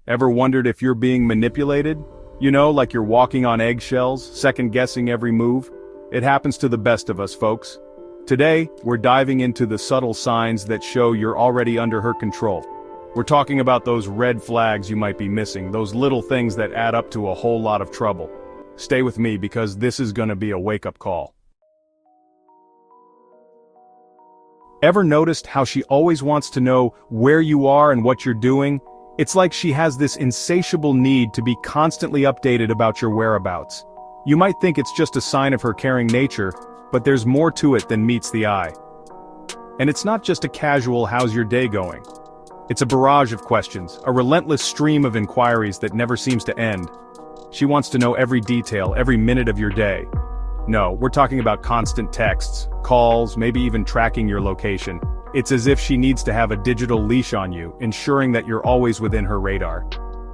Ever wondered if you're being manipulated? You know, like you're walking on eggshells, second-guessing every move? It happens to the best of us, folks. Today, we're diving into the subtle signs that show you're already under her control. We're talking about those red flags you might be missing, those little things that add up to a whole lot of trouble. Stay with me because this is gonna be a wake-up call. Ever noticed how she always wants to know where you are and what you're doing? It's like she has this insatiable need to be constantly updated about your whereabouts. You might think it's just a sign of her caring nature, but there's more to it than meets the eye. And it's not just a casual "how's your day going?" It's a barrage of questions, a relentless stream of inquiries that never seems to end. She wants to know every detail, every minute of your day. No, we're talking about constant texts, calls, maybe even tracking your location. It's as if she needs to have a digital leash on you, ensuring that you're always within her radar.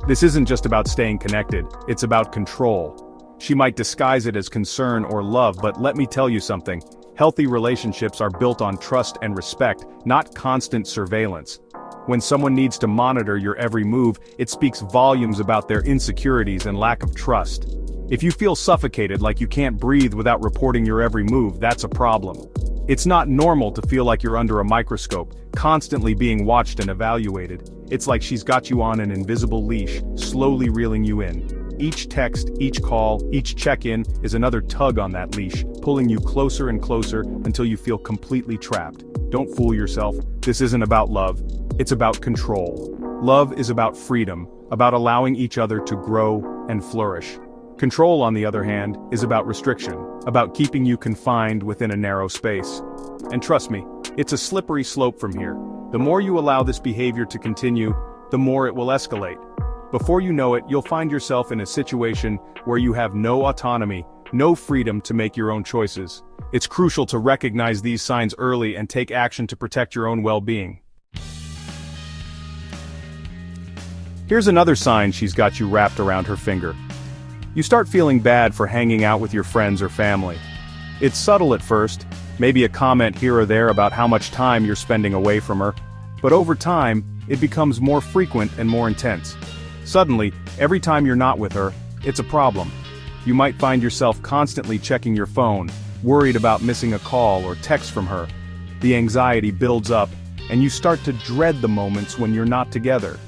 This isn't just about staying connected, it's about control. She might disguise it as concern or love, but let me tell you something. Healthy relationships are built on trust and respect, not constant surveillance. When someone needs to monitor your every move, it speaks volumes about their insecurities and lack of trust. If you feel suffocated, like you can't breathe without reporting your every move, that's a problem. It's not normal to feel like you're under a microscope, constantly being watched and evaluated. It's like she's got you on an invisible leash, slowly reeling you in. Each text, each call, each check-in is another tug on that leash, pulling you closer and closer until you feel completely trapped. Don't fool yourself, this isn't about love, it's about control. Love is about freedom, about allowing each other to grow and flourish. Control, on the other hand, is about restriction, about keeping you confined within a narrow space. And trust me, it's a slippery slope from here. The more you allow this behavior to continue, the more it will escalate. Before you know it, you'll find yourself in a situation where you have no autonomy, no freedom to make your own choices. It's crucial to recognize these signs early and take action to protect your own well-being. Here's another sign she's got you wrapped around her finger. You start feeling bad for hanging out with your friends or family. It's subtle at first, maybe a comment here or there about how much time you're spending away from her, but over time, it becomes more frequent and more intense. Suddenly, every time you're not with her, it's a problem. You might find yourself constantly checking your phone, worried about missing a call or text from her. The anxiety builds up, and you start to dread the moments when you're not together.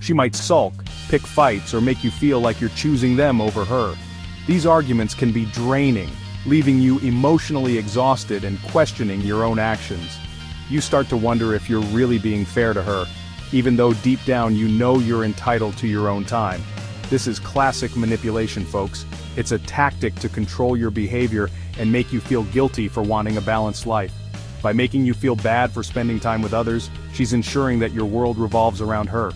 She might sulk, pick fights, or make you feel like you're choosing them over her. These arguments can be draining, leaving you emotionally exhausted and questioning your own actions. You start to wonder if you're really being fair to her, even though deep down you know you're entitled to your own time. This is classic manipulation, folks. It's a tactic to control your behavior and make you feel guilty for wanting a balanced life. By making you feel bad for spending time with others, she's ensuring that your world revolves around her.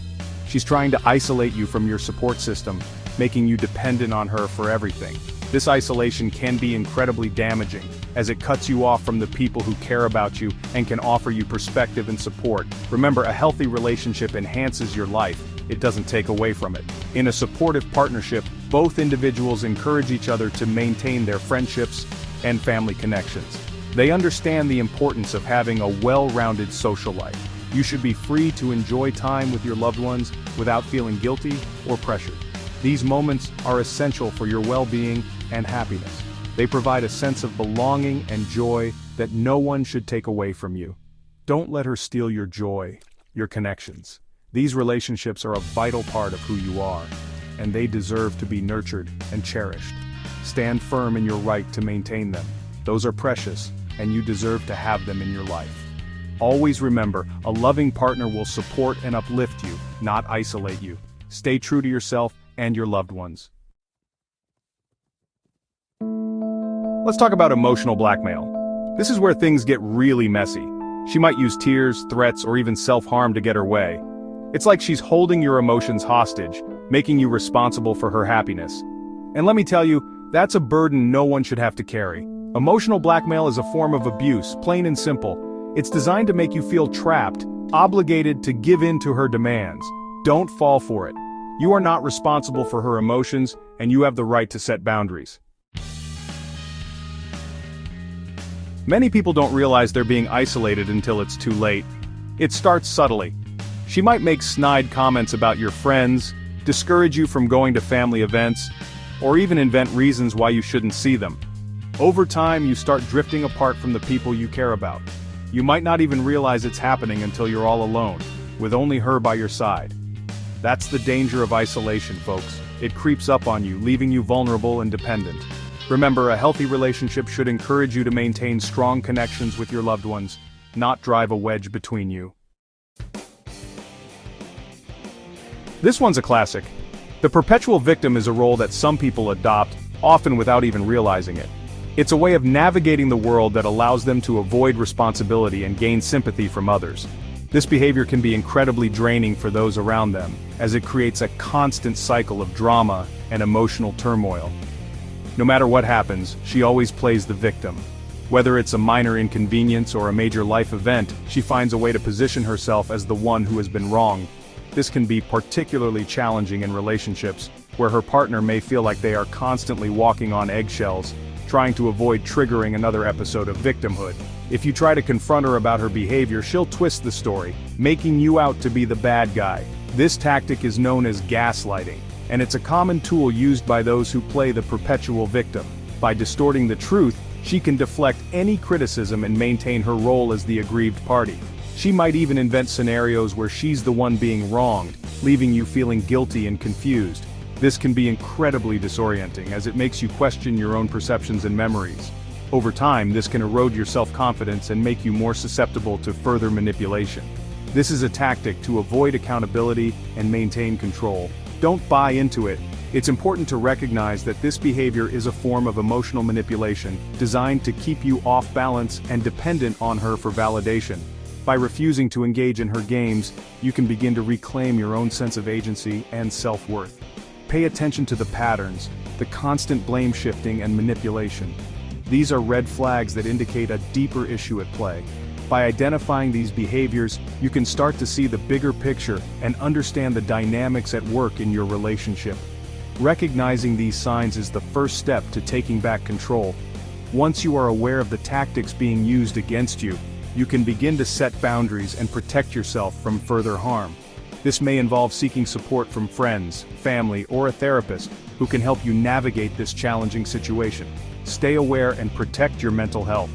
She's trying to isolate you from your support system, making you dependent on her for everything. This isolation can be incredibly damaging, as it cuts you off from the people who care about you and can offer you perspective and support. Remember, a healthy relationship enhances your life, it doesn't take away from it. In a supportive partnership, both individuals encourage each other to maintain their friendships and family connections. They understand the importance of having a well-rounded social life. You should be free to enjoy time with your loved ones without feeling guilty or pressured. These moments are essential for your well-being and happiness. They provide a sense of belonging and joy that no one should take away from you. Don't let her steal your joy, your connections. These relationships are a vital part of who you are, and they deserve to be nurtured and cherished. Stand firm in your right to maintain them. Those are precious, and you deserve to have them in your life. Always remember, a loving partner will support and uplift you, not isolate you. Stay true to yourself and your loved ones. Let's talk about emotional blackmail. This is where things get really messy. She might use tears, threats, or even self-harm to get her way. It's like she's holding your emotions hostage, making you responsible for her happiness. And let me tell you, that's a burden no one should have to carry. Emotional blackmail is a form of abuse, plain and simple. It's designed to make you feel trapped, obligated to give in to her demands. Don't fall for it. You are not responsible for her emotions, and you have the right to set boundaries. Many people don't realize they're being isolated until it's too late. It starts subtly. She might make snide comments about your friends, discourage you from going to family events, or even invent reasons why you shouldn't see them. Over time, you start drifting apart from the people you care about. You might not even realize it's happening until you're all alone, with only her by your side. That's the danger of isolation, folks. It creeps up on you, leaving you vulnerable and dependent. Remember, a healthy relationship should encourage you to maintain strong connections with your loved ones, not drive a wedge between you. This one's a classic. The perpetual victim is a role that some people adopt, often without even realizing it. It's a way of navigating the world that allows them to avoid responsibility and gain sympathy from others. This behavior can be incredibly draining for those around them, as it creates a constant cycle of drama and emotional turmoil. No matter what happens, she always plays the victim. Whether it's a minor inconvenience or a major life event, she finds a way to position herself as the one who has been wronged. This can be particularly challenging in relationships, where her partner may feel like they are constantly walking on eggshells, trying to avoid triggering another episode of victimhood. If you try to confront her about her behavior, she'll twist the story, making you out to be the bad guy. This tactic is known as gaslighting, and it's a common tool used by those who play the perpetual victim. By distorting the truth, she can deflect any criticism and maintain her role as the aggrieved party. She might even invent scenarios where she's the one being wronged, leaving you feeling guilty and confused. This can be incredibly disorienting, as it makes you question your own perceptions and memories. Over time, this can erode your self-confidence and make you more susceptible to further manipulation. This is a tactic to avoid accountability and maintain control. Don't buy into it. It's important to recognize that this behavior is a form of emotional manipulation, designed to keep you off balance and dependent on her for validation. By refusing to engage in her games, you can begin to reclaim your own sense of agency and self-worth. Pay attention to the patterns, the constant blame shifting and manipulation. These are red flags that indicate a deeper issue at play. By identifying these behaviors, you can start to see the bigger picture and understand the dynamics at work in your relationship. Recognizing these signs is the first step to taking back control. Once you are aware of the tactics being used against you, you can begin to set boundaries and protect yourself from further harm. This may involve seeking support from friends, family, or a therapist who can help you navigate this challenging situation. Stay aware and protect your mental health.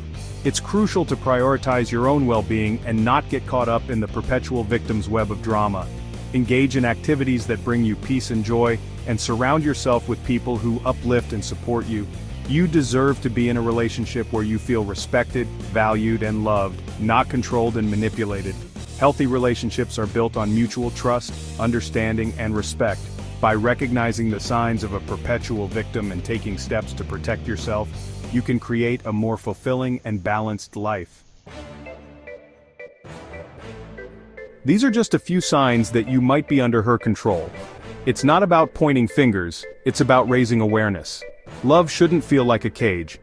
It's crucial to prioritize your own well-being and not get caught up in the perpetual victim's web of drama. Engage in activities that bring you peace and joy, and surround yourself with people who uplift and support you. You deserve to be in a relationship where you feel respected, valued, and loved, not controlled and manipulated. Healthy relationships are built on mutual trust, understanding, and respect. By recognizing the signs of a perpetual victim and taking steps to protect yourself, you can create a more fulfilling and balanced life. These are just a few signs that you might be under her control. It's not about pointing fingers, it's about raising awareness. Love shouldn't feel like a cage.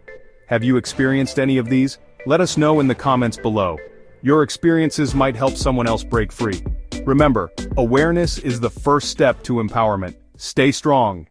Have you experienced any of these? Let us know in the comments below. Your experiences might help someone else break free. Remember, awareness is the first step to empowerment. Stay strong.